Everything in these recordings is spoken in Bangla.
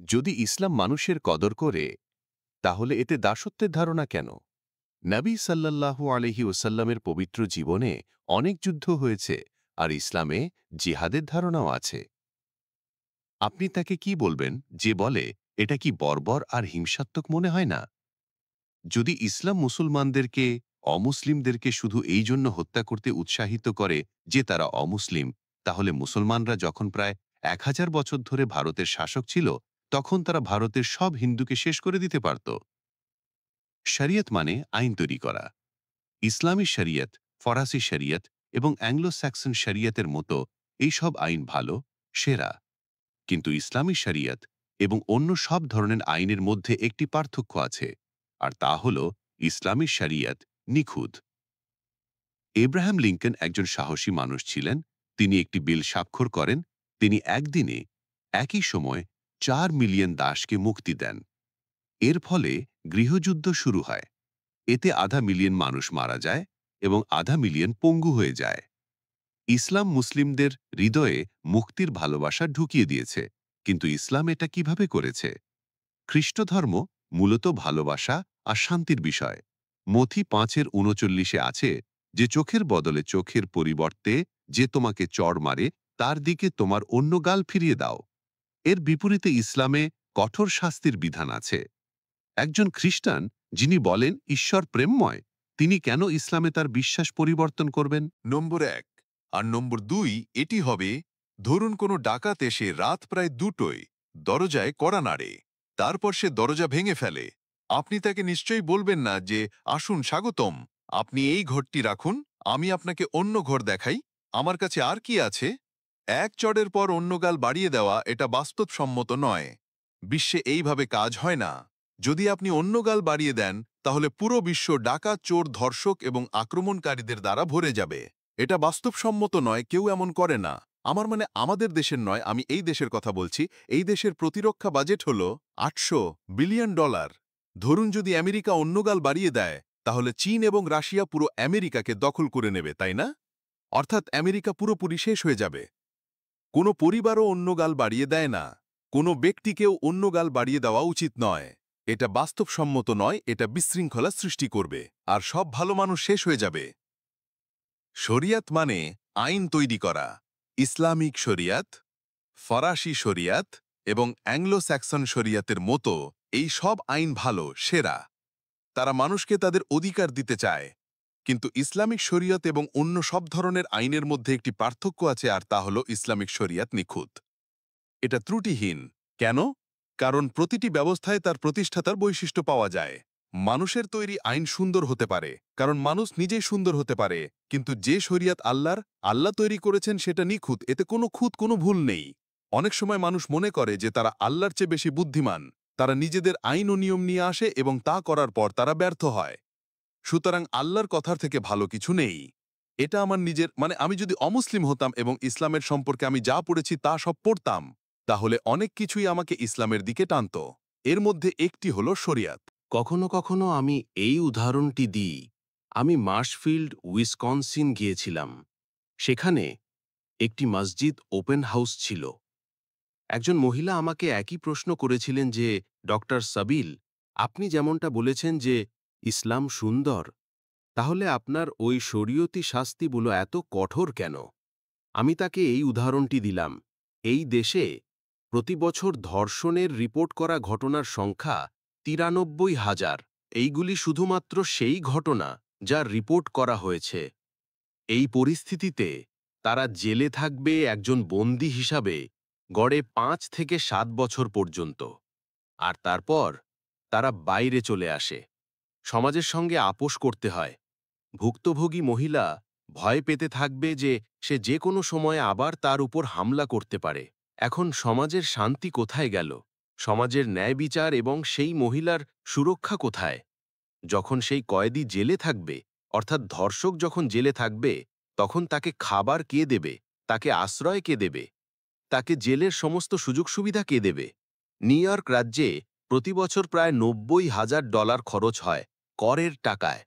যদি ইসলাম মানুষের কদর করে তাহলে এতে দাসত্বের ধারণা কেন? নবী সাল্লাল্লাহু আলাইহি ওয়াসাল্লামের পবিত্র জীবনে অনেক যুদ্ধ হয়েছে, আর ইসলামে জিহাদের ধারণাও আছে। আপনি তাকে কি বলবেন যে বলে এটা কি বর্বর আর হিংসাত্মক মনে হয় না? যদি ইসলাম মুসলমানদেরকে অমুসলিমদেরকে শুধু এই জন্য হত্যা করতে উৎসাহিত করে যে তারা অমুসলিম, তাহলে মুসলমানরা যখন প্রায় 1000 বছর ধরে ভারতের শাসক ছিল, তখন তারা ভারতের সব হিন্দুকে শেষ করে দিতে পারত। শরিয়ত মানে আইন তৈরি করা। ইসলামী শরিয়ত, ফরাসি শরিয়ত এবং অ্যাংলো স্যাক্সন শরিয়তের মতো এই সব আইন ভালো, সেরা। কিন্তু ইসলামী শরিয়ত এবং অন্য সব ধরনের আইনের মধ্যে একটি পার্থক্য আছে, আর তা হল ইসলামী শরিয়ত নিখুঁত। এব্রাহাম লিঙ্কন একজন সাহসী মানুষ ছিলেন। তিনি একটি বিল স্বাক্ষর করেন। তিনি একদিনে একই সময় 4 মিলিয়ন দাসকে মুক্তি দেন। এর ফলে গৃহযুদ্ধ শুরু হয়। এতে আধা মিলিয়ন মানুষ মারা যায় এবং আধা মিলিয়ন পঙ্গু হয়ে যায়। ইসলাম মুসলিমদের হৃদয়ে মুক্তির ভালোবাসা ঢুকিয়ে দিয়েছে, কিন্তু ইসলাম এটা কিভাবে করেছে? খ্রিস্টধর্ম মূলত ভালোবাসা আর শান্তির বিষয়। মথি 5:39 আছে যে চোখের বদলে চোখের পরিবর্তে যে তোমাকে চড় মারে তার দিকে তোমার অন্য গাল ফিরিয়ে দাও। এর বিপরীতে ইসলামে কঠোর শাস্তির বিধান আছে। একজন খ্রিস্টান যিনি বলেন ঈশ্বর প্রেমময়, তিনি কেন ইসলামে তার বিশ্বাস পরিবর্তন করবেন? নম্বর ১। আর নম্বর ২ এটি হবে, ধরুন কোনো ডাকাত এসে রাত প্রায় ২টোয় দরজায় কড়া নাড়ে। তারপর সে দরজা ভেঙে ফেলে। আপনি তাকে নিশ্চয়ই বলবেন না যে, আসুন স্বাগতম, আপনি এই ঘরটি রাখুন, আমি আপনাকে অন্য ঘর দেখাই, আমার কাছে আর কি আছে। এক চড়ের পর অন্য গাল বাড়িয়ে দেওয়া এটা বাস্তবসম্মত নয়। বিশ্বে এইভাবে কাজ হয় না। যদি আপনি অন্য গাল বাড়িয়ে দেন, তাহলে পুরো বিশ্ব ডাকাত, চোর, ধর্ষক এবং আক্রমণকারীদের দ্বারা ভরে যাবে। এটা বাস্তবসম্মত নয়, কেউ এমন করে না। আমার মানে আমাদের দেশের নয়, আমি এই দেশের কথা বলছি। এই দেশের প্রতিরক্ষা বাজেট হল $800 বিলিয়ন। ধরুন যদি আমেরিকা অন্য গাল বাড়িয়ে দেয়, তাহলে চীন এবং রাশিয়া পুরো আমেরিকাকে দখল করে নেবে, তাই না? অর্থাৎ আমেরিকা পুরোপুরি শেষ হয়ে যাবে। কোনো পরিবারও অন্য গাল বাড়িয়ে দেয় না। কোনো ব্যক্তিকেও অন্য গাল বাড়িয়ে দেওয়া উচিত নয়। এটা বাস্তবসম্মত নয়, এটা বিশৃঙ্খলা সৃষ্টি করবে, আর সব ভালো মানুষ শেষ হয়ে যাবে। শরিয়াত মানে আইন তৈরি করা। ইসলামিক শরিয়াত, ফরাসি শরিয়াত এবং অ্যাংলো স্যাক্সন শরিয়াতের মতো এই সব আইন ভালো, সেরা। তারা মানুষকে তাদের অধিকার দিতে চায়। কিন্তু ইসলামিক শরিয়ত এবং অন্য সব ধরনের আইনের মধ্যে একটি পার্থক্য আছে, আর তা হল ইসলামিক শরিয়াত নিখুঁত। এটা ত্রুটিহীন। কেন? কারণ প্রতিটি ব্যবস্থায় তার প্রতিষ্ঠাতার বৈশিষ্ট্য পাওয়া যায়। মানুষের তৈরি আইন সুন্দর হতে পারে, কারণ মানুষ নিজেই সুন্দর হতে পারে। কিন্তু যে শরিয়াত আল্লাহ তৈরি করেছেন সেটা নিখুঁত, এতে কোনো খুঁত, কোনো ভুল নেই। অনেক সময় মানুষ মনে করে যে তারা আল্লাহর চেয়ে বেশি বুদ্ধিমান। তারা নিজেদের আইন ও নিয়ম নিয়ে আসে এবং তা করার পর তারা ব্যর্থ হয়। সুতরাং আল্লাহর কথার থেকে ভালো কিছু নেই। এটা আমার নিজের মানে, আমি যদি অমুসলিম হতাম এবং ইসলামের সম্পর্কে আমি যা পড়েছি তা সব পড়তাম, তাহলে অনেক কিছুই আমাকে ইসলামের দিকে টানত। এর মধ্যে একটি হলো শরিয়াত। কখনো কখনো আমি এই উদাহরণটি দিই। আমি মার্শফিল্ড, উইসকনসিন গিয়েছিলাম। সেখানে একটি মসজিদ ওপেন হাউস ছিল। একজন মহিলা আমাকে একই প্রশ্ন করেছিলেন যে, ডক্টর সাবিল, আপনি যেমনটা বলেছেন যে ইসলাম সুন্দর, তাহলে আপনার ওই শরীয়তি শাস্তিগুলো এত কঠোর কেন? আমি তাকে এই উদাহরণটি দিলাম। এই দেশে প্রতি বছর ধর্ষণের রিপোর্ট করা ঘটনার সংখ্যা 93,000। এইগুলি শুধুমাত্র সেই ঘটনা যা রিপোর্ট করা হয়েছে। এই পরিস্থিতিতে তারা জেলে থাকবে একজন বন্দী হিসাবে গড়ে 5 থেকে 7 বছর পর্যন্ত। আর তারপর তারা বাইরে চলে আসে। সমাজের সঙ্গে আপোস করতে হয়। ভুক্তভোগী মহিলা ভয় পেতে থাকবে যে সে যে কোনো সময় আবার তার উপর হামলা করতে পারে। এখন সমাজের শান্তি কোথায় গেল? সমাজের ন্যায় বিচার এবং সেই মহিলার সুরক্ষা কোথায়? যখন সেই কয়েদি জেলে থাকবে, অর্থাৎ ধর্ষক যখন জেলে থাকবে, তখন তাকে খাবার কে দেবে? তাকে আশ্রয় কে দেবে? তাকে জেলের সমস্ত সুযোগ সুবিধা কে দেবে? নিউ ইয়র্ক রাজ্যে প্রতি বছর প্রায় $90,000 খরচ হয় করের টাকায়।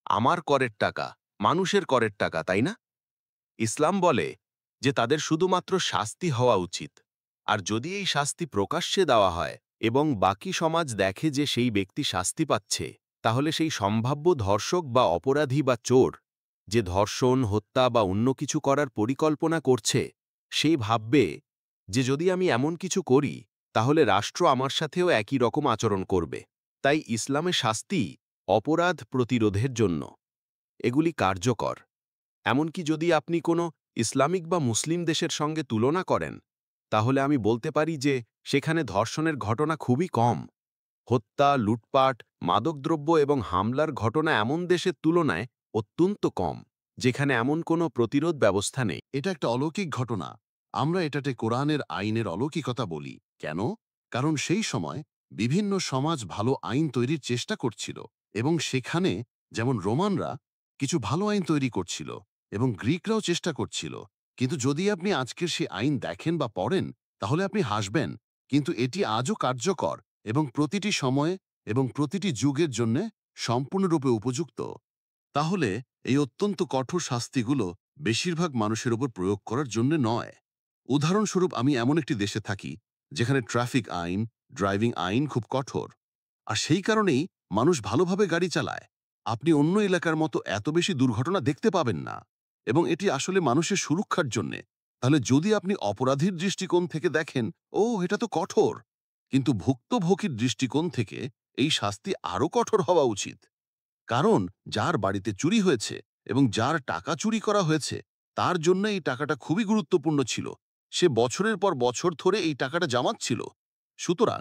আমার করের টাকা, মানুষের করের টাকা, তাই না? ইসলাম বলে যে তাদের শুধুমাত্র শাস্তি হওয়া উচিত। আর যদি এই শাস্তি প্রকাশ্যে দেওয়া হয় এবং বাকি সমাজ দেখে যে সেই ব্যক্তি শাস্তি পাচ্ছে, তাহলে সেই সম্ভাব্য ধর্ষক বা অপরাধী বা চোর, যে ধর্ষণ, হত্যা বা অন্য কিছু করার পরিকল্পনা করছে, সেই ভাববে যে যদি আমি এমন কিছু করি তাহলে রাষ্ট্র আমার সাথেও একই রকম আচরণ করবে। তাই ইসলামে শাস্তি অপরাধ প্রতিরোধের জন্য এগুলি কার্যকর। এমনকি যদি আপনি কোনো ইসলামিক বা মুসলিম দেশের সঙ্গে তুলনা করেন, তাহলে আমি বলতে পারি যে সেখানে ধর্ষণের ঘটনা খুবই কম। হত্যা, লুটপাট, মাদকদ্রব্য এবং হামলার ঘটনা এমন দেশের তুলনায় অত্যন্ত কম, যেখানে এমন কোনো প্রতিরোধ ব্যবস্থা নেই। এটা একটা অলৌকিক ঘটনা। আমরা এটাতে কোরআনের আইনের অলৌকিকতা বলি। কেন? কারণ সেই সময় বিভিন্ন সমাজ ভালো আইন তৈরির চেষ্টা করছিল, এবং সেখানে যেমন রোমানরা কিছু ভালো আইন তৈরি করছিল এবং গ্রিকরাও চেষ্টা করছিল। কিন্তু যদি আপনি আজকের সেই আইন দেখেন বা পড়েন, তাহলে আপনি হাসবেন। কিন্তু এটি আজও কার্যকর এবং প্রতিটি সময়ে এবং প্রতিটি যুগের জন্য সম্পূর্ণরূপে উপযুক্ত। তাহলে এই অত্যন্ত কঠোর শাস্তিগুলো বেশিরভাগ মানুষের উপর প্রয়োগ করার জন্য নয়। উদাহরণস্বরূপ, আমি এমন একটি দেশে থাকি যেখানে ট্রাফিক আইন, ড্রাইভিং আইন খুব কঠোর, আর সেই কারণেই মানুষ ভালোভাবে গাড়ি চালায়। আপনি অন্য এলাকার মতো এত বেশি দুর্ঘটনা দেখতে পাবেন না, এবং এটি আসলে মানুষের সুরক্ষার জন্যে। তাহলে যদি আপনি অপরাধীর দৃষ্টিকোণ থেকে দেখেন, ও এটা তো কঠোর, কিন্তু ভুক্তভোগীর দৃষ্টিকোণ থেকে এই শাস্তি আরও কঠোর হওয়া উচিত। কারণ যার বাড়িতে চুরি হয়েছে এবং যার টাকা চুরি করা হয়েছে, তার জন্য এই টাকাটা খুবই গুরুত্বপূর্ণ ছিল। সে বছরের পর বছর ধরে এই টাকাটা জমাচ্ছিল। সুতরাং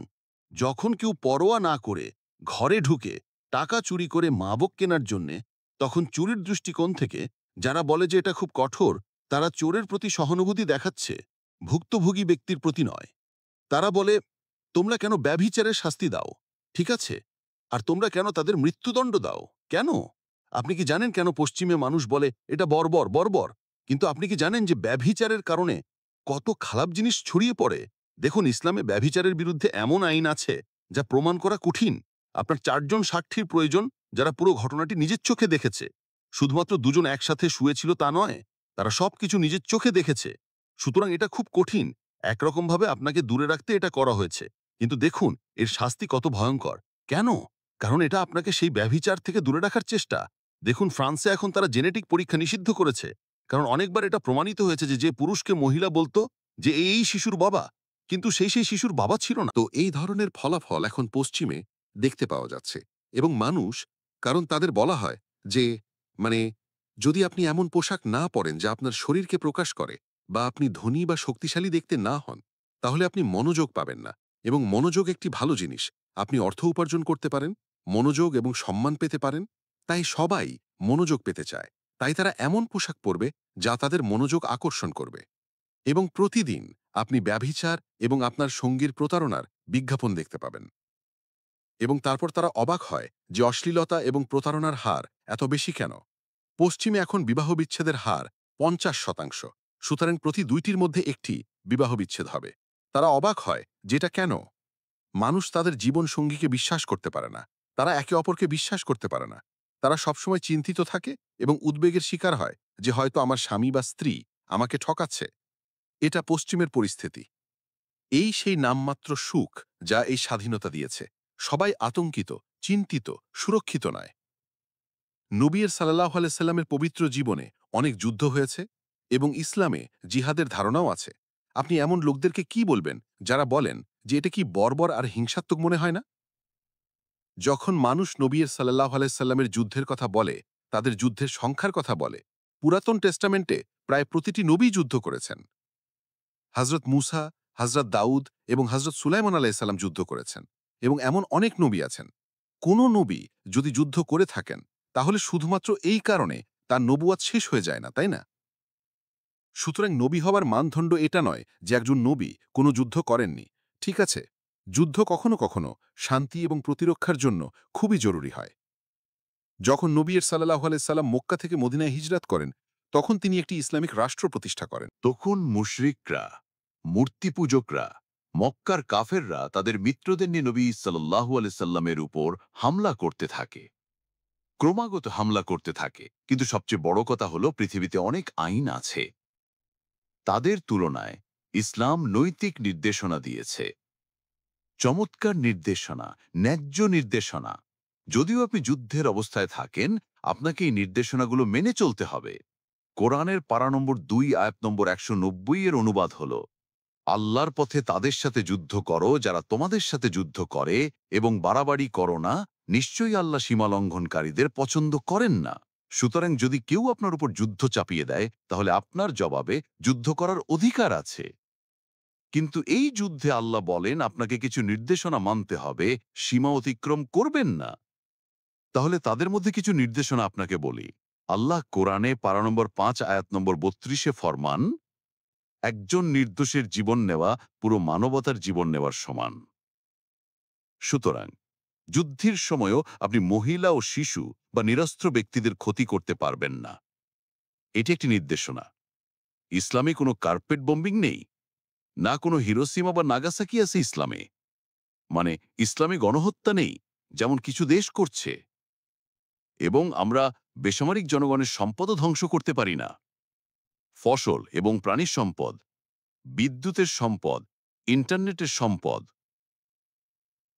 যখন কেউ পরোয়া না করে ঘরে ঢুকে টাকা চুরি করে মাবক কেনার জন্যে, তখন চুরির দৃষ্টিকোণ থেকে যারা বলে যে এটা খুব কঠোর, তারা চোরের প্রতি সহানুভূতি দেখাচ্ছে, ভুক্তভোগী ব্যক্তির প্রতি নয়। তারা বলে, তোমরা কেন ব্যভিচারের শাস্তি দাও? ঠিক আছে, আর তোমরা কেন তাদের মৃত্যুদণ্ড দাও? কেন? আপনি কি জানেন কেন পশ্চিমে মানুষ বলে এটা বর্বর বর্বর? কিন্তু আপনি কি জানেন যে ব্যভিচারের কারণে কত খারাপ জিনিস ছড়িয়ে পড়ে? দেখুন, ইসলামে ব্যভিচারের বিরুদ্ধে এমন আইন আছে যা প্রমাণ করা কঠিন। আপনার 4 জন সাক্ষীর প্রয়োজন যারা পুরো ঘটনাটি নিজের চোখে দেখেছে। শুধুমাত্র 2 জন একসাথে শুয়েছিল তা নয়, তারা সবকিছু নিজের চোখে দেখেছে। সুতরাং এটা খুব কঠিন। একরকমভাবে আপনাকে দূরে রাখতে এটা করা হয়েছে। কিন্তু দেখুন এর শাস্তি কত ভয়ঙ্কর। কেন? কারণ এটা আপনাকে সেই ব্যভিচার থেকে দূরে রাখার চেষ্টা। দেখুন, ফ্রান্সে এখন তারা জেনেটিক পরীক্ষা নিষিদ্ধ করেছে, কারণ অনেকবার এটা প্রমাণিত হয়েছে যে যে পুরুষকে মহিলা বলতো যে এই শিশুর বাবা, কিন্তু সেই শিশুর বাবা ছিল না। তো এই ধরনের ফলাফল এখন পশ্চিমে দেখতে পাওয়া যাচ্ছে, এবং মানুষ, কারণ তাদের বলা হয় যে মানে যদি আপনি এমন পোশাক না পরেন যা আপনার শরীরকে প্রকাশ করে, বা আপনি ধনী বা শক্তিশালী দেখতে না হন, তাহলে আপনি মনোযোগ পাবেন না। এবং মনোযোগ একটি ভালো জিনিস। আপনি অর্থ উপার্জন করতে পারেন, মনোযোগ এবং সম্মান পেতে পারেন। তাই সবাই মনোযোগ পেতে চায়। তাই তারা এমন পোশাক পরবে যা তাদের মনোযোগ আকর্ষণ করবে। এবং প্রতিদিন আপনি ব্যভিচার এবং আপনার সঙ্গীর প্রতারণার বিজ্ঞাপন দেখতে পাবেন। এবং তারপর তারা অবাক হয় যে অশ্লীলতা এবং প্রতারণার হার এত বেশি কেন। পশ্চিমে এখন বিবাহ বিচ্ছেদের হার 50%। সুতরাং প্রতি 2টির মধ্যে একটি বিবাহ বিচ্ছেদ হবে। তারা অবাক হয় যেটা কেন। মানুষ তাদের জীবন সঙ্গীকে বিশ্বাস করতে পারে না। তারা একে অপরকে বিশ্বাস করতে পারে না। তারা সবসময় চিন্তিত থাকে এবং উদ্বেগের শিকার হয় যে হয়তো আমার স্বামী বা স্ত্রী আমাকে ঠকাচ্ছে। এটা পশ্চিমের পরিস্থিতি। এই সেই নামমাত্র সুখ যা এই স্বাধীনতা দিয়েছে। সবাই আতঙ্কিত, চিন্তিত, সুরক্ষিত নয়। নবী সাল্লাল্লাহু আলাইহি সাল্লামের পবিত্র জীবনে অনেক যুদ্ধ হয়েছে, এবং ইসলামে জিহাদের ধারণাও আছে। আপনি এমন লোকদেরকে কি বলবেন যারা বলেন যে এটা কি বর্বর আর হিংসাত্মক মনে হয় না? যখন মানুষ নবী সাল্লাল্লাহু আলাইহি সাল্লামের যুদ্ধের কথা বলে, তাদের যুদ্ধের সংখ্যার কথা বলে, পুরাতন টেস্টামেন্টে প্রায় প্রতিটি নবী যুদ্ধ করেছেন। হযরত মূসা, হযরত দাউদ এবং হযরত সুলাইমান আলাইহিস সালাম যুদ্ধ করেছেন, এবং এমন অনেক নবী আছেন। কোন নবী যদি যুদ্ধ করে থাকেন, তাহলে শুধুমাত্র এই কারণে তার নবুয়াত শেষ হয়ে যায় না, তাই না? সুতরাং নবী হওয়ার মানদণ্ড এটা নয় যে একজন নবী কোনো যুদ্ধ করেননি। ঠিক আছে, যুদ্ধ কখনো কখনো শান্তি এবং প্রতিরক্ষার জন্য খুবই জরুরি হয়। যখন নবী সাল্লাল্লাহু আলাইহি সাল্লাম মক্কা থেকে মদিনায় হিজরত করেন, তখন তিনি একটি ইসলামিক রাষ্ট্র প্রতিষ্ঠা করেন। তখন মুশরিকরা, মূর্তি পূজকরা, মক্কার কাফেররা তাদের মিত্রদের নিয়ে নবী সাল্লাল্লাহু আলাইহি সাল্লামের উপর হামলা করতে থাকে, ক্রমাগত হামলা করতে থাকে। কিন্তু সবচেয়ে বড় কথা হলো পৃথিবীতে অনেক আইন আছে। তাদের তুলনায় ইসলাম নৈতিক নির্দেশনা দিয়েছে, চমৎকার নির্দেশনা, ন্যায্য নির্দেশনা। যদিও আপনি যুদ্ধের অবস্থায় থাকেন, আপনাকে এই নির্দেশনাগুলো মেনে চলতে হবে। কোরআনের পারা নম্বর 2 আয়াত নম্বর 190 এর অনুবাদ হল, আল্লাহর পথে তাদের সাথে যুদ্ধ করো যারা তোমাদের সাথে যুদ্ধ করে, এবং বাড়াবাড়ি করো না, নিশ্চয়ই আল্লাহ সীমালঙ্ঘনকারীদের পছন্দ করেন না। সুতরাং যদি কেউ আপনার উপর যুদ্ধ চাপিয়ে দেয়, তাহলে আপনার জবাবে যুদ্ধ করার অধিকার আছে। কিন্তু এই যুদ্ধে আল্লাহ বলেন আপনাকে কিছু নির্দেশনা মানতে হবে, সীমা অতিক্রম করবেন না। তাহলে তাদের মধ্যে কিছু নির্দেশনা আপনাকে বলি। আল্লাহ কোরআনে পারা নম্বর 5 আয়াত নম্বর 32 ফরমান, একজন নির্দোষের জীবন নেওয়া পুরো মানবতার জীবন নেওয়ার সমান। সুতরাং যুদ্ধের সময়ও আপনি মহিলা ও শিশু বা নিরস্ত্র ব্যক্তিদের ক্ষতি করতে পারবেন না। এটি একটি নির্দেশনা। ইসলামে কোনো কার্পেট বম্বিং নেই, না কোনো হিরোসীমা বা নাগাসাকি আছে ইসলামে। মানে ইসলামে গণহত্যা নেই, যেমন কিছু দেশ করছে। এবং আমরা বেসামরিক জনগণের সম্পদও ধ্বংস করতে পারি না। ফসল এবং প্রাণীর সম্পদ, বিদ্যুতের সম্পদ, ইন্টারনেটের সম্পদ।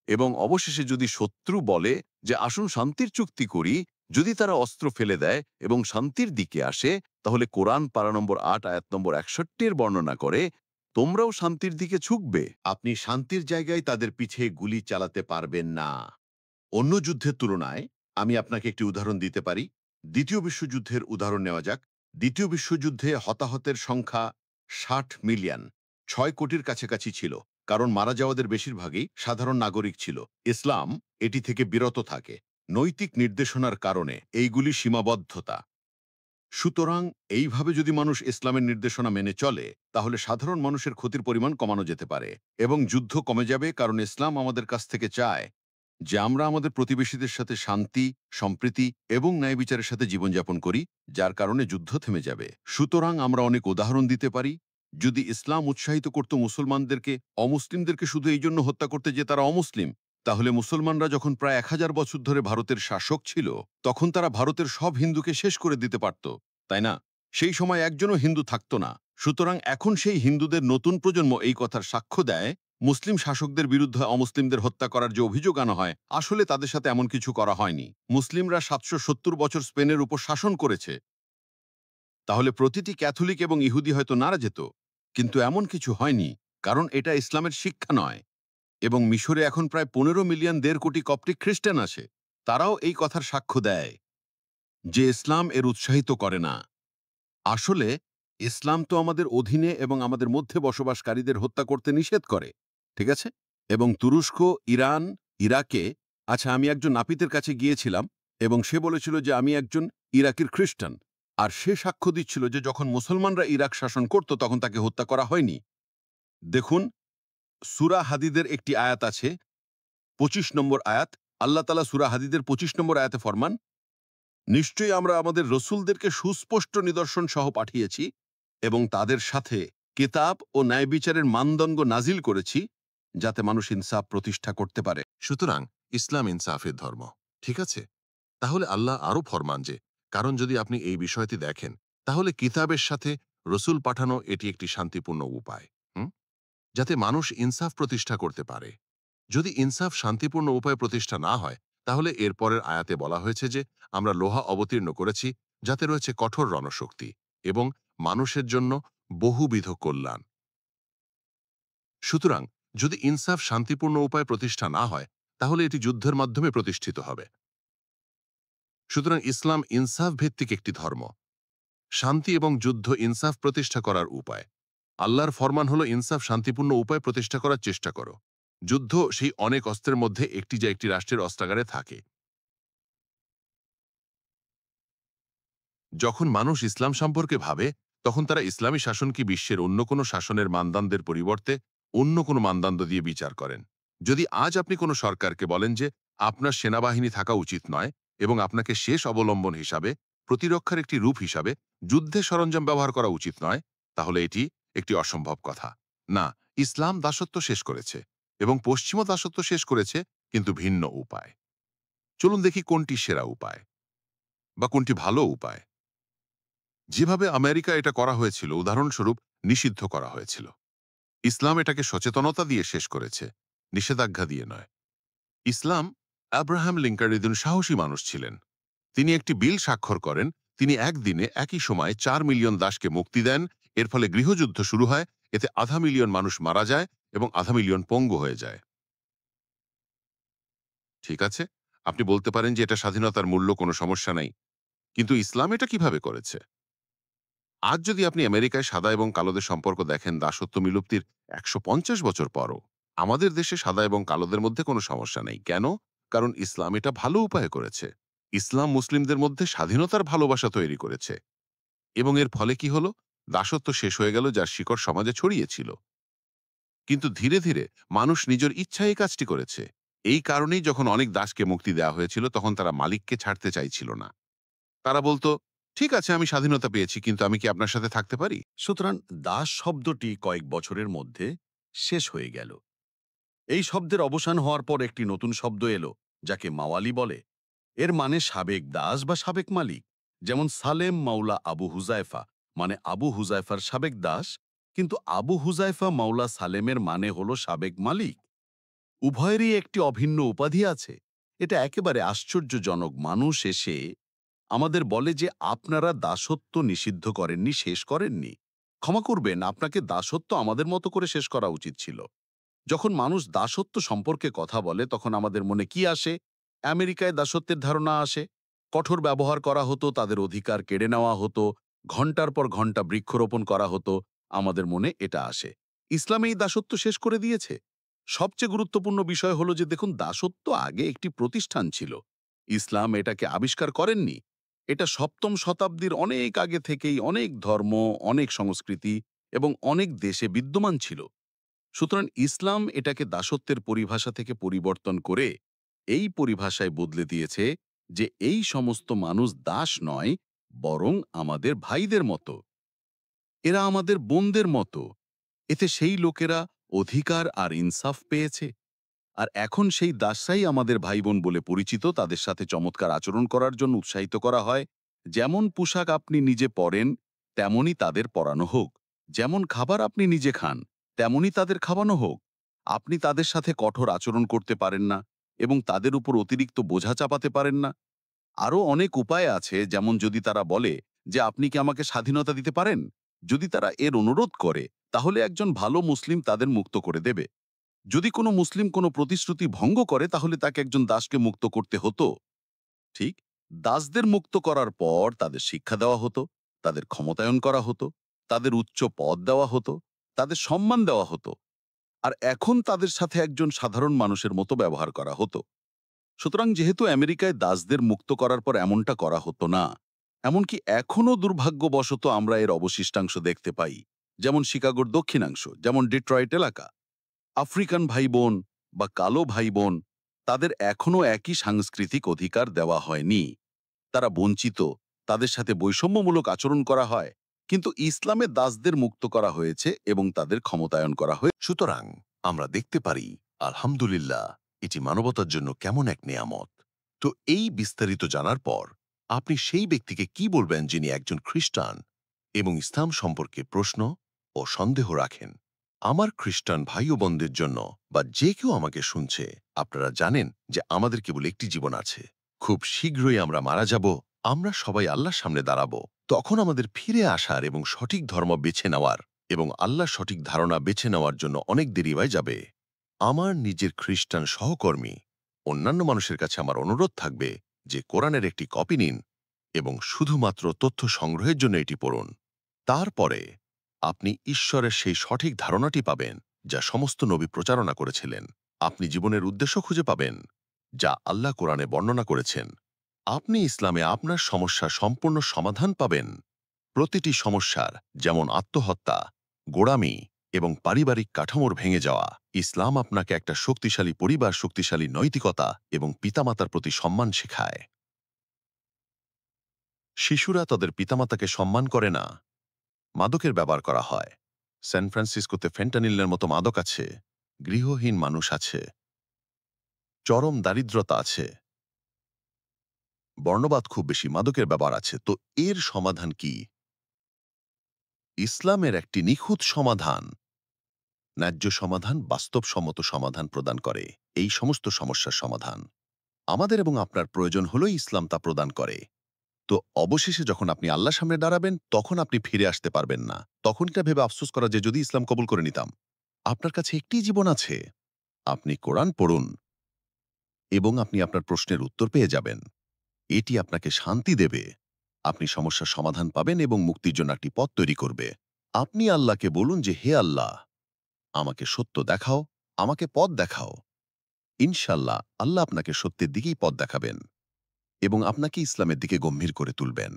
এবং অবশেষে যদি শত্রু বলে যে আসুন শান্তির চুক্তি করি, যদি তারা অস্ত্র ফেলে দেয় এবং শান্তির দিকে আসে, তাহলে কোরআন পারা নম্বর 8 আয়াত নম্বর 61 বর্ণনা করে, তোমরাও শান্তির দিকে ঝুঁকবে। আপনি শান্তির জায়গায় তাদের পিছে গুলি চালাতে পারবেন না। অন্য যুদ্ধের তুলনায় আমি আপনাকে একটি উদাহরণ দিতে পারি। দ্বিতীয় বিশ্বযুদ্ধের উদাহরণ নেওয়া যাক। দ্বিতীয় বিশ্বযুদ্ধে হতাহতের সংখ্যা 60 মিলিয়ন, 6 কোটির কাছাকাছি ছিল, কারণ মারা যাওয়াদের বেশিরভাগই সাধারণ নাগরিক ছিল। ইসলাম এটি থেকে বিরত থাকে নৈতিক নির্দেশনার কারণে, এইগুলি সীমাবদ্ধতা। সুতরাং এইভাবে যদি মানুষ ইসলামের নির্দেশনা মেনে চলে, তাহলে সাধারণ মানুষের ক্ষতির পরিমাণ কমানো যেতে পারে এবং যুদ্ধ কমে যাবে, কারণ ইসলাম আমাদের কাছ থেকে চায় যে আমরা আমাদের প্রতিবেশীদের সাথে শান্তি, সম্প্রীতি এবং ন্যায় বিচারের সাথে জীবনযাপন করি, যার কারণে যুদ্ধ থেমে যাবে। সুতরাং আমরা অনেক উদাহরণ দিতে পারি। যদি ইসলাম উৎসাহিত করত মুসলমানদেরকে অমুসলিমদেরকে শুধু এই জন্য হত্যা করতে যে তারা অমুসলিম, তাহলে মুসলমানরা যখন প্রায় 1000 বছর ধরে ভারতের শাসক ছিল, তখন তারা ভারতের সব হিন্দুকে শেষ করে দিতে পারত, তাই না? সেই সময় একজনও হিন্দু থাকতো না। সুতরাং এখন সেই হিন্দুদের নতুন প্রজন্ম এই কথার সাক্ষ্য দেয়, মুসলিম শাসকদের বিরুদ্ধে অমুসলিমদের হত্যা করার যে অভিযোগ আনা হয়, আসলে তাদের সাথে এমন কিছু করা হয়নি। মুসলিমরা 770 বছর স্পেনের উপর শাসন করেছে। তাহলে প্রতিটি ক্যাথলিক এবং ইহুদি হয়তো নারা যেত, কিন্তু এমন কিছু হয়নি, কারণ এটা ইসলামের শিক্ষা নয়। এবং মিশরে এখন প্রায় 15 মিলিয়ন 1.5 কোটি কপ্টিক খ্রিস্টান আছে। তারাও এই কথার সাক্ষ্য দেয় যে ইসলাম এর উৎসাহিত করে না। আসলে ইসলাম তো আমাদের অধীনে এবং আমাদের মধ্যে বসবাসকারীদের হত্যা করতে নিষেধ করে, ঠিক আছে? এবং তুরস্ক, ইরান, ইরাকে, আচ্ছা, আমি একজন নাপিতের কাছে গিয়েছিলাম এবং সে বলেছিল যে আমি একজন ইরাকের খ্রিস্টান, আর সে সাক্ষ্য দিচ্ছিল যে যখন মুসলমানরা ইরাক শাসন করত তখন তাকে হত্যা করা হয়নি। দেখুন, সূরা হাদীদের একটি আয়াত আছে, 25 নম্বর আয়াত। আল্লাহ তাআলা সূরা হাদীদের 25 নম্বর আয়াতে ফরমান, নিশ্চয়ই আমরা আমাদের রসুলদেরকে সুস্পষ্ট নিদর্শন সহ পাঠিয়েছি এবং তাদের সাথে কিতাব ও ন্যায় বিচারের মানদণ্ড নাজিল করেছি, যাতে মানুষ ইনসাফ প্রতিষ্ঠা করতে পারে। সুতরাং ইসলাম ইনসাফের ধর্ম, ঠিক আছে? তাহলে আল্লাহ আরও ফরমান যে, কারণ যদি আপনি এই বিষয়টি দেখেন, তাহলে কিতাবের সাথে রসুল পাঠানো এটি একটি শান্তিপূর্ণ উপায়, যাতে মানুষ ইনসাফ প্রতিষ্ঠা করতে পারে। যদি ইনসাফ শান্তিপূর্ণ উপায় প্রতিষ্ঠা না হয়, তাহলে এর পরের আয়াতে বলা হয়েছে যে আমরা লোহা অবতীর্ণ করেছি, যাতে রয়েছে কঠোর রণশক্তি এবং মানুষের জন্য বহুবিধ কল্যাণ। সুতরাং যদি ইনসাফ শান্তিপূর্ণ উপায় প্রতিষ্ঠা না হয়, তাহলে এটি যুদ্ধের মাধ্যমে প্রতিষ্ঠিত হবে। সুতরাং ইসলাম ইনসাফ ভিত্তিক একটি ধর্ম। শান্তি এবং যুদ্ধ ইনসাফ প্রতিষ্ঠা করার উপায়। আল্লাহর ফরমান হলো ইনসাফ শান্তিপূর্ণ উপায় প্রতিষ্ঠা করার চেষ্টা করো। যুদ্ধ সেই অনেক অস্ত্রের মধ্যে একটি, যা একটি রাষ্ট্রের অস্ত্রাগারে থাকে। যখন মানুষ ইসলাম সম্পর্কে ভাবে, তখন তারা ইসলামী শাসনকে বিশ্বের অন্য কোনো শাসনের মানদণ্ডের পরিবর্তে অন্য কোনো মানদণ্ড দিয়ে বিচার করেন। যদি আজ আপনি কোনো সরকারকে বলেন যে আপনার সেনাবাহিনী থাকা উচিত নয় এবং আপনাকে শেষ অবলম্বন হিসাবে, প্রতিরক্ষার একটি রূপ হিসাবে যুদ্ধে সরঞ্জাম ব্যবহার করা উচিত নয়, তাহলে এটি একটি অসম্ভব কথা। না, ইসলাম দাসত্ব শেষ করেছে এবং পশ্চিমা দাসত্ব শেষ করেছে, কিন্তু ভিন্ন উপায়। চলুন দেখি কোনটি সেরা উপায় বা কোনটি ভালো উপায়। যেভাবে আমেরিকা এটা করা হয়েছিল, উদাহরণস্বরূপ নিষিদ্ধ করা হয়েছিল। ইসলাম এটাকে সচেতনতা দিয়ে শেষ করেছে, নিষেধাজ্ঞা দিয়ে নয়। ইসলাম আব্রাহাম লিঙ্কন একজন সাহসী মানুষ ছিলেন। তিনি একটি বিল স্বাক্ষর করেন। তিনি একদিনে একই সময়ে 4 মিলিয়ন দাসকে মুক্তি দেন। এর ফলে গৃহযুদ্ধ শুরু হয়। এতে 0.5 মিলিয়ন মানুষ মারা যায় এবং 0.5 মিলিয়ন পঙ্গু হয়ে যায়। ঠিক আছে, আপনি বলতে পারেন যে এটা স্বাধীনতার মূল্য, কোনো সমস্যা নাই। কিন্তু ইসলাম এটা কিভাবে করেছে? আজ যদি আপনি আমেরিকায় সাদা এবং কালোদের সম্পর্ক দেখেন, দাসত্ব বিলুপ্তির 150 বছর পরও আমাদের দেশে সাদা এবং কালোদের মধ্যে কোনো সমস্যা নেই। কেন? কারণ ইসলাম এটা ভালো উপায়ে করেছে। ইসলাম মুসলিমদের মধ্যে স্বাধীনতার ভালোবাসা তৈরি করেছে এবং এর ফলে কি হলো? দাসত্ব শেষ হয়ে গেল, যার শিকড় সমাজে ছড়িয়েছিল। কিন্তু ধীরে ধীরে মানুষ নিজের ইচ্ছায় এই কাজটি করেছে। এই কারণেই যখন অনেক দাসকে মুক্তি দেওয়া হয়েছিল, তখন তারা মালিককে ছাড়তে চাইছিল না। তারা বলতো, ঠিক আছে, আমি স্বাধীনতা পেয়েছি, কিন্তু আমি কি আপনার সাথে থাকতে পারি? সুতরাং দাস শব্দটি কয়েক বছরের মধ্যে শেষ হয়ে গেল। এই শব্দের অবসান হওয়ার পর একটি নতুন শব্দ এলো, যাকে মাওয়ালি বলে। এর মানে সাবেক দাস বা সাবেক মালিক। যেমন সালেম মাওলা আবু হুজাইফা মানে আবু হুজাইফার সাবেক দাস, কিন্তু আবু হুজাইফা মাওলা সালেমের মানে হলো সাবেক মালিক। উভয়েরই একটি অভিন্ন উপাধি আছে। এটা একেবারে আশ্চর্যজনক। মানুষ এসে আমাদের বলে যে আপনারা দাসত্ব নিষিদ্ধ করেননি, শেষ করেননি। ক্ষমা করবেন, আপনাকে দাসত্ব আমাদের মতো করে শেষ করা উচিত ছিল। যখন মানুষ দাসত্ব সম্পর্কে কথা বলে, তখন আমাদের মনে কি আসে? আমেরিকায় দাসত্বের ধারণা আসে। কঠোর ব্যবহার করা হতো, তাদের অধিকার কেড়ে নেওয়া হতো, ঘন্টার পর ঘন্টা বৃক্ষরোপণ করা হতো। আমাদের মনে এটা আসে। ইসলামে এই দাসত্ব শেষ করে দিয়েছে। সবচেয়ে গুরুত্বপূর্ণ বিষয় হলো যে দেখুন, দাসত্ব আগে একটি প্রতিষ্ঠান ছিল। ইসলাম এটাকে আবিষ্কার করেননি। এটা 7ম শতাব্দীর অনেক আগে থেকেই অনেক ধর্ম, অনেক সংস্কৃতি এবং অনেক দেশে বিদ্যমান ছিল। সুতরাং ইসলাম এটাকে দাসত্বের পরিভাষা থেকে পরিবর্তন করে এই পরিভাষায় বদলে দিয়েছে যে এই সমস্ত মানুষ দাস নয়, বরং আমাদের ভাইদের মতো। এরা আমাদের বোনদের মতো। এতে সেই লোকেরা অধিকার আর ইনসাফ পেয়েছে। আর এখন সেই দাসরাই আমাদের ভাই বোন বলে পরিচিত। তাদের সাথে চমৎকার আচরণ করার জন্য উৎসাহিত করা হয়। যেমন পোশাক আপনি নিজে পরেন, তেমনই তাদের পরানো হোক। যেমন খাবার আপনি নিজে খান, তেমনই তাদের খাওয়ানো হোক। আপনি তাদের সাথে কঠোর আচরণ করতে পারেন না এবং তাদের উপর অতিরিক্ত বোঝা চাপাতে পারেন না। আরও অনেক উপায় আছে, যেমন যদি তারা বলে যে আপনি কি আমাকে স্বাধীনতা দিতে পারেন, যদি তারা এর অনুরোধ করে, তাহলে একজন ভালো মুসলিম তাদের মুক্ত করে দেবে। যদি কোনো মুসলিম কোনো প্রতিশ্রুতি ভঙ্গ করে, তাহলে তাকে একজন দাসকে মুক্ত করতে হতো। ঠিক, দাসদের মুক্ত করার পর তাদের শিক্ষা দেওয়া হতো, তাদের ক্ষমতায়ন করা হতো, তাদের উচ্চ পদ দেওয়া হতো, তাদের সম্মান দেওয়া হতো। আর এখন তাদের সাথে একজন সাধারণ মানুষের মতো ব্যবহার করা হতো। সুতরাং যেহেতু আমেরিকায় দাসদের মুক্ত করার পর এমনটা করা হতো না, এমনকি এখনও দুর্ভাগ্যবশত আমরা এর অবশিষ্টাংশ দেখতে পাই। যেমন শিকাগোর দক্ষিণাংশ, যেমন ডিট্রয়েট এলাকা। আফ্রিকান ভাই বোন বা কালো ভাই বোন, তাদের এখনও একই সাংস্কৃতিক অধিকার দেওয়া হয়নি। তারা বঞ্চিত, তাদের সাথে বৈষম্যমূলক আচরণ করা হয়। কিন্তু ইসলামে দাসদের মুক্ত করা হয়েছে এবং তাদের ক্ষমতায়ন করা হয়েছে। সুতরাং আমরা দেখতে পারি, আলহামদুলিল্লাহ, এটি মানবতার জন্য কেমন এক নেয়ামত। তো এই বিস্তারিত জানার পর আপনি সেই ব্যক্তিকে কি বলবেন যিনি একজন খ্রিস্টান এবং ইসলাম সম্পর্কে প্রশ্ন ও সন্দেহ রাখেন? আমার খ্রিস্টান ভাই ও বোনদের জন্য বা যে কেউ আমাকে শুনছে, আপনারা জানেন যে আমাদের কেবল একটি জীবন আছে। খুব শীঘ্রই আমরা মারা যাব। আমরা সবাই আল্লাহর সামনে দাঁড়াবো। তখন আমাদের ফিরে আসার এবং সঠিক ধর্ম বেছে নেওয়ার এবং আল্লাহর সঠিক ধারণা বেছে নেওয়ার জন্য অনেক দেরি হয়ে যাবে। আমার নিজের খ্রিস্টান সহকর্মী অন্যান্য মানুষের কাছে আমার অনুরোধ থাকবে যে কোরআনের একটি কপি নিন এবং শুধুমাত্র তথ্য সংগ্রহের জন্য এটি পড়ুন। তারপরে আপনি ঈশ্বরের সেই সঠিক ধারণাটি পাবেন যা সমস্ত নবী প্রচারণা করেছিলেন। আপনি জীবনের উদ্দেশ্য খুঁজে পাবেন যা আল্লাহ কোরআনে বর্ণনা করেছেন। আপনি ইসলামে আপনার সমস্যার সম্পূর্ণ সমাধান পাবেন। প্রতিটি সমস্যার, যেমন আত্মহত্যা, গোঁড়ামি এবং পারিবারিক কাঠামোর ভেঙে যাওয়া, ইসলাম আপনাকে একটা শক্তিশালী পরিবার, শক্তিশালী নৈতিকতা এবং পিতামাতার প্রতি সম্মান শেখায়। শিশুরা তাদের পিতামাতাকে সম্মান করে না। মাদকের ব্যবহার করা হয়। সান ফ্রান্সিসকোতে ফেন্টানিলের মতো মাদক আছে। গৃহহীন মানুষ আছে। চরম দারিদ্রতা আছে। বর্ণবাদ খুব বেশি, মাদকের ব্যবহার আছে। তো এর সমাধান কি? ইসলামের একটি নিখুঁত সমাধান। ন্যায্য সমাধান, বাস্তবসম্মত সমাধান প্রদান করে। এই সমস্ত সমস্যার সমাধান আমাদের এবং আপনার প্রয়োজন হলেই ইসলাম তা প্রদান করে। তো অবশেষে যখন আপনি আল্লাহর সামনে দাঁড়াবেন, তখন আপনি ফিরে আসতে পারবেন না। তখন এটা ভেবে আফসোস করা যে যদি ইসলাম কবুল করে নিতাম। আপনার কাছে একটি জীবন আছে, আপনি কোরআন পড়ুন এবং আপনি আপনার প্রশ্নের উত্তর পেয়ে যাবেন। এটি আপনাকে শান্তি দেবে, আপনি সমস্যার সমাধান পাবেন এবং মুক্তির জন্য একটি পথ তৈরি করবে। আপনি আল্লাহকে বলুন যে হে আল্লাহ, আমাকে সত্য দেখাও, আমাকে পথ দেখাও। ইনশাল্লাহ আল্লাহ আপনাকে সত্যের দিকেই পথ দেখাবেন এবং আপনাকে ইসলামের দিকে গম্ভীর করে তুলবেন।